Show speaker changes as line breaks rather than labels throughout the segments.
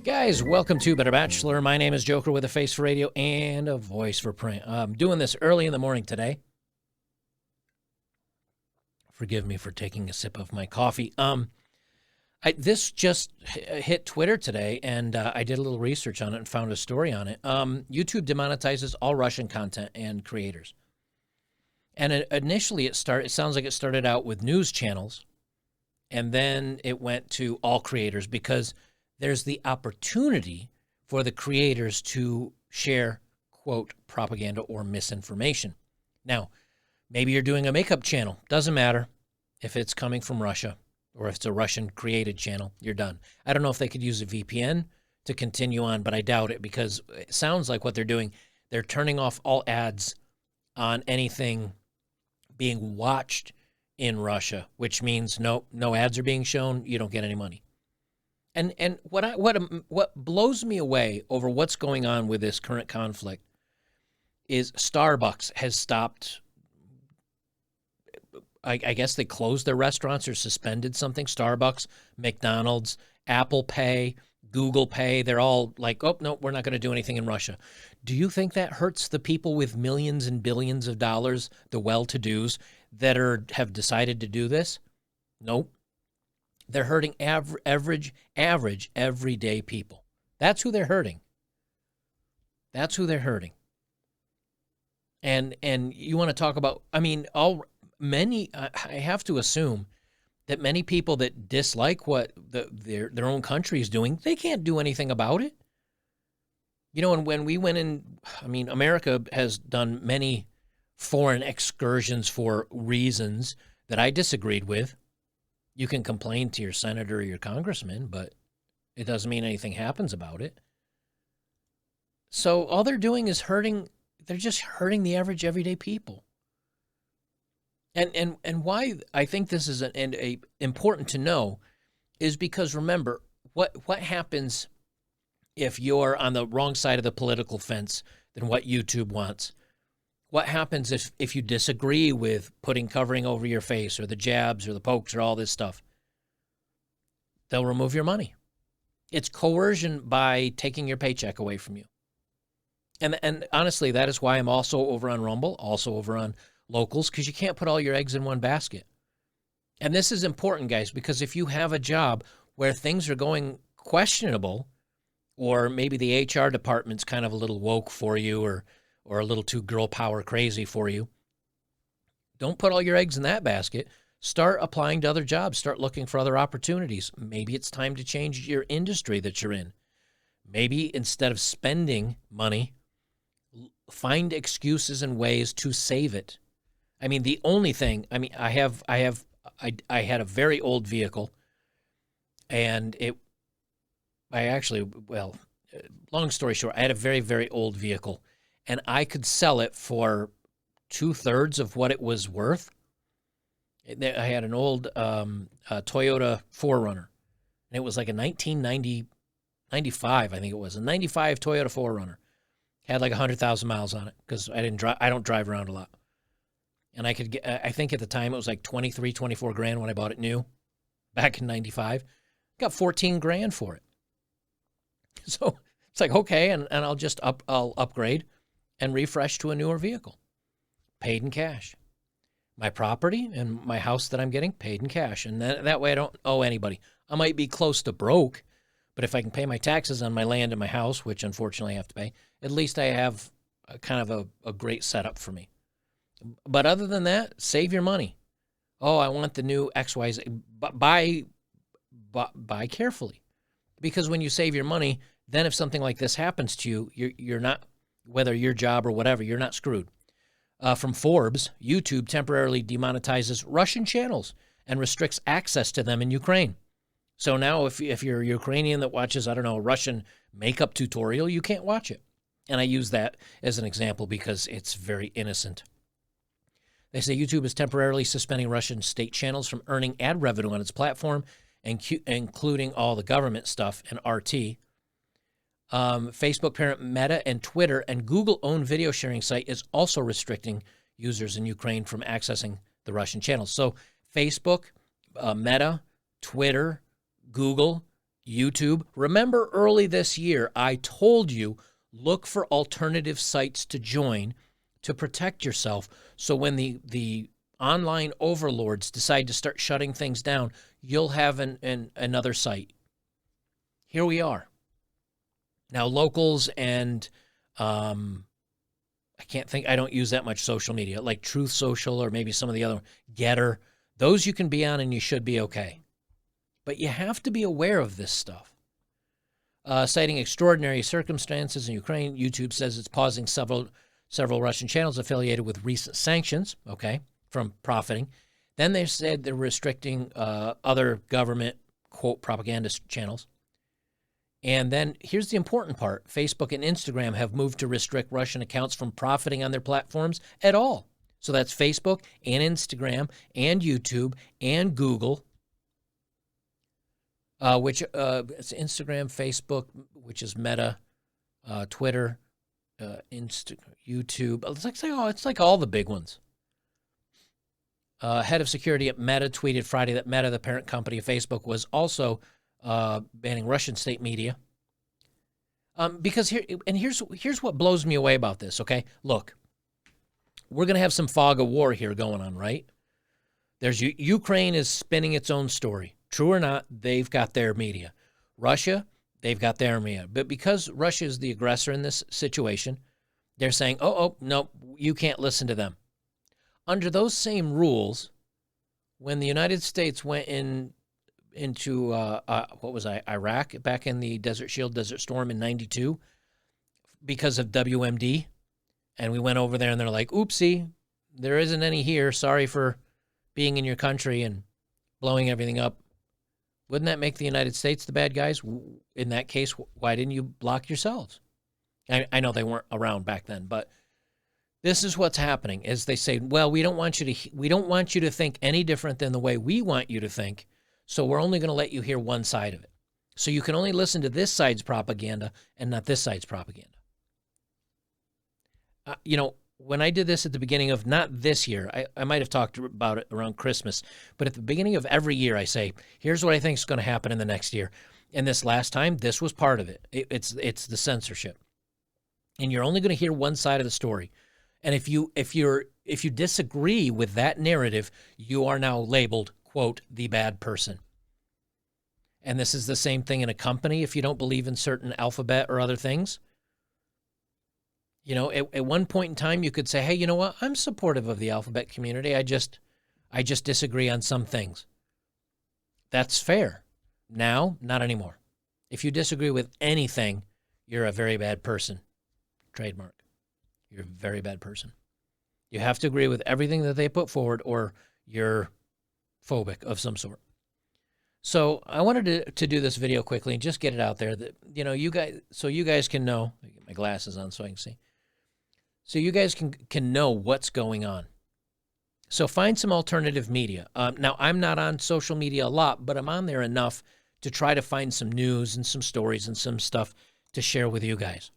Guys, welcome to Better Bachelor. My name is Joker with a face for radio and a voice for print. I'm doing this early in the morning today. Forgive me for taking a sip of my coffee. This just hit Twitter today, and I did a little research on it and found a story on it. YouTube demonetizes all Russian content and creators. And initially, it sounds like it started out with news channels, and then it went to all creators because there's the opportunity for the creators to share, quote, propaganda or misinformation. Now, maybe you're doing a makeup channel. Doesn't matter if it's coming from Russia or if it's a Russian-created channel. You're done. I don't know if they could use a VPN to continue on, but I doubt it because it sounds like what they're doing, they're turning off all ads on anything being watched in Russia, which means no ads are being shown. You don't get any money. And what blows me away over what's going on with this current conflict is Starbucks has stopped. I guess they closed their restaurants or suspended something. Starbucks, McDonald's, Apple Pay, Google Pay, they're all like, oh, no, we're not going to do anything in Russia. Do you think that hurts the people with millions and billions of dollars, the well-to-dos, that have decided to do this? Nope. They're hurting average, everyday people. That's who they're hurting. That's who they're hurting. And you want to talk about, I mean, I have to assume that many people that dislike what their own country is doing, they can't do anything about it. You know, and when we went in, I mean, America has done many foreign excursions for reasons that I disagreed with. You can complain to your senator or your congressman, but it doesn't mean anything happens about it. So all they're doing is they're just hurting the average everyday people. And why I think this is important to know is because, remember, what happens if you're on the wrong side of the political fence than what YouTube wants? What happens if you disagree with putting covering over your face or the jabs or the pokes or all this stuff? They'll remove your money. It's coercion by taking your paycheck away from you. And honestly, that is why I'm also over on Rumble, also over on Locals, because you can't put all your eggs in one basket. And this is important, guys, because if you have a job where things are going questionable, or maybe the HR department's kind of a little woke for you or a little too girl power crazy for you, don't put all your eggs in that basket. Start applying to other jobs. Start looking for other opportunities. Maybe it's time to change your industry that you're in. Maybe instead of spending money, find excuses and ways to save it. I mean, the only thing, I mean, I had a very old vehicle, and long story short, I had a very, very old vehicle, and I could sell it for 2/3 of what it was worth. I had an old Toyota 4Runner, and it was like a 95, I think it was, a 95 Toyota 4Runner. Had like 100,000 miles on it because I don't drive around a lot. And I could get, I think at the time it was like 24 grand when I bought it new back in 95. Got 14 grand for it. So it's like, okay, and I'll upgrade and refresh to a newer vehicle. Paid in cash. My property and my house that I'm getting, paid in cash. And that way I don't owe anybody. I might be close to broke, but if I can pay my taxes on my land and my house, which unfortunately I have to pay, at least I have kind of a great setup for me. But other than that, save your money. Oh, I want the new XYZ. Buy carefully. Because when you save your money, then if something like this happens to you, you're not, whether your job or whatever, you're not screwed. From Forbes, YouTube temporarily demonetizes Russian channels and restricts access to them in Ukraine. So now if you're a Ukrainian that watches, I don't know, a Russian makeup tutorial, you can't watch it. And I use that as an example because it's very innocent. They say YouTube is temporarily suspending Russian state channels from earning ad revenue on its platform, including all the government stuff and RT. Facebook parent Meta and Twitter and Google-owned video sharing site is also restricting users in Ukraine from accessing the Russian channels. So Facebook Meta, Twitter, Google, YouTube. Remember early this year, I told you, look for alternative sites to join to protect yourself. So when the online overlords decide to start shutting things down, you'll have another site. Here we are. Now, locals and I don't use that much social media, like Truth Social or maybe some of the other, Getter. Those you can be on and you should be okay. But you have to be aware of this stuff. Citing extraordinary circumstances in Ukraine, YouTube says it's pausing several Russian channels affiliated with recent sanctions, okay, from profiting. Then they said they're restricting other government, quote, propaganda channels. And then here's the important part. Facebook and Instagram have moved to restrict Russian accounts from profiting on their platforms at all. So that's Facebook and Instagram and YouTube and Google, which it's Instagram, Facebook, which is Meta, Twitter, YouTube. It's like all the big ones. Head of security at Meta tweeted Friday that Meta, the parent company of Facebook, was also banning Russian state media. Because here's what blows me away about this, okay? Look, we're going to have some fog of war here going on, right? There's Ukraine is spinning its own story. True or not, they've got their media. Russia, they've got their media. But because Russia is the aggressor in this situation, they're saying, oh, no, you can't listen to them. Under those same rules, when the United States went into Iraq back in the Desert Storm in 92 because of WMD, and we went over there and they're like, oopsie, there isn't any here. Sorry for being in your country and blowing everything up. Wouldn't that make the United States the bad guys? In that case, why didn't you block yourselves? I know they weren't around back then, but this is what's happening. Is they say, well, we don't want you to think any different than the way we want you to think, so we're only going to let you hear one side of it. So you can only listen to this side's propaganda and not this side's propaganda. When I did this at the beginning of, not this year, I might have talked about it around Christmas, but at the beginning of every year I say, here's what I think is going to happen in the next year. And this last time, this was part of it. It's the censorship. And you're only going to hear one side of the story. And if you disagree with that narrative, you are now labeled, quote, the bad person. And this is the same thing in a company if you don't believe in certain alphabet or other things. At one point in time, you could say, hey, you know what? I'm supportive of the alphabet community. I just disagree on some things. That's fair. Now, not anymore. If you disagree with anything, you're a very bad person. Trademark. You're a very bad person. You have to agree with everything that they put forward or you're phobic of some sort. So I wanted to do this video quickly and just get it out there that, you guys can know. Let me get my glasses on so I can see. So you guys can know what's going on. So find some alternative media. Now, I'm not on social media a lot, but I'm on there enough to try to find some news and some stories and some stuff to share with you guys.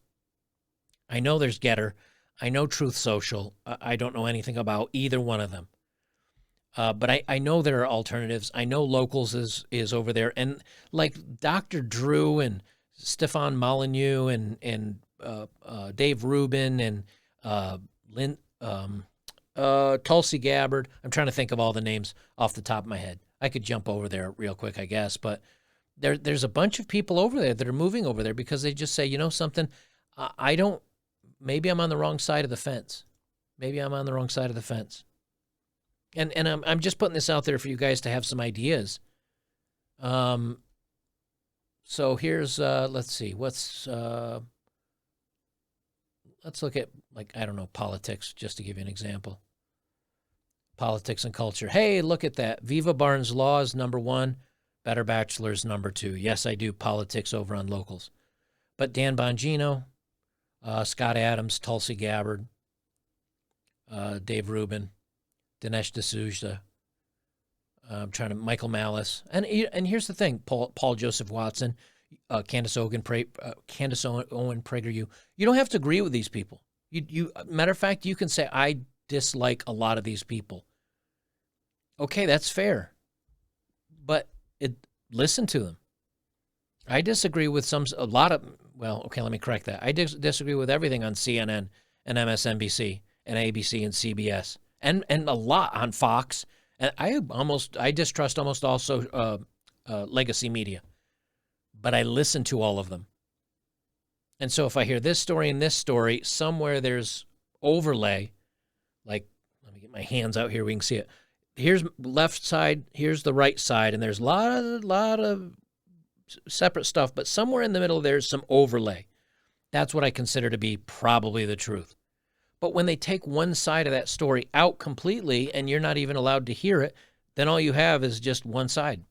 I know there's Getter. I know Truth Social. I don't know anything about either one of them. But I know there are alternatives. I know Locals is over there. And like Dr. Drew and Stefan Molyneux and Dave Rubin and Tulsi Gabbard. I'm trying to think of all the names off the top of my head. I could jump over there real quick, I guess. But there's a bunch of people over there that are moving over there because they just say, something, maybe I'm on the wrong side of the fence. And I'm just putting this out there for you guys to have some ideas. So here's, let's see, let's look at, politics, just to give you an example. Politics and culture. Hey, look at that. Viva Barnes Law is #1. Better Bachelor's #2. Yes, I do politics over on Locals. But Dan Bongino, Scott Adams, Tulsi Gabbard, Dave Rubin, Dinesh D'Souza, Michael Malice. And here's the thing, Paul Joseph Watson, Candace Owen Prageru. You don't have to agree with these people. Matter of fact, you can say, I dislike a lot of these people. Okay, that's fair. listen to them. I disagree with let me correct that. I disagree with everything on CNN and MSNBC and ABC and CBS and a lot on Fox. And I distrust almost also legacy media, but I listen to all of them. And so if I hear this story and this story, somewhere there's overlay, like, let me get my hands out here, we can see it. Here's left side, here's the right side, and there's a lot of separate stuff, but somewhere in the middle there's some overlay. That's what I consider to be probably the truth. But when they take one side of that story out completely and you're not even allowed to hear it, then all you have is just one side.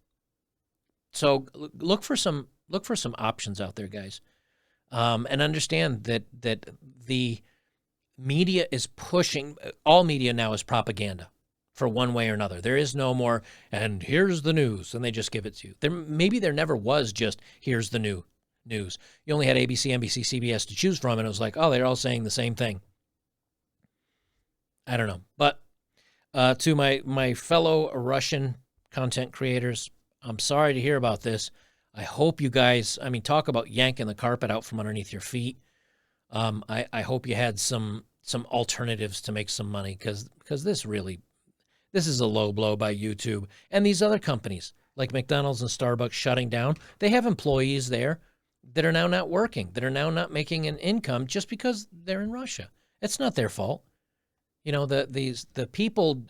So look for some options out there, guys. And understand that the media is pushing, all media now is propaganda for one way or another. There is no more, and here's the news, and they just give it to you. Maybe there never was just, here's the news. You only had ABC, NBC, CBS to choose from, and it was like, oh, they're all saying the same thing. I don't know. But to my fellow Russian content creators, I'm sorry to hear about this. I hope you guys, talk about yanking the carpet out from underneath your feet. I hope you had some alternatives to make some money, because this is a low blow by YouTube. And these other companies like McDonald's and Starbucks shutting down, they have employees there that are now not working, that are now not making an income just because they're in Russia. It's not their fault. The people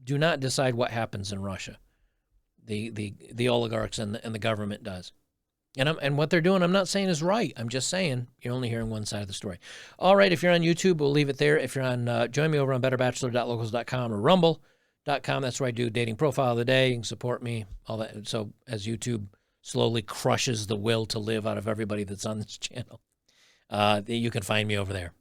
do not decide what happens in Russia. The oligarchs and the government does. And what they're doing, I'm not saying is right. I'm just saying you're only hearing one side of the story. All right, if you're on YouTube, we'll leave it there. If you're on, join me over on betterbachelor.locals.com or rumble.com. That's where I do dating profile of the day. You can support me, all that. So as YouTube slowly crushes the will to live out of everybody that's on this channel, you can find me over there.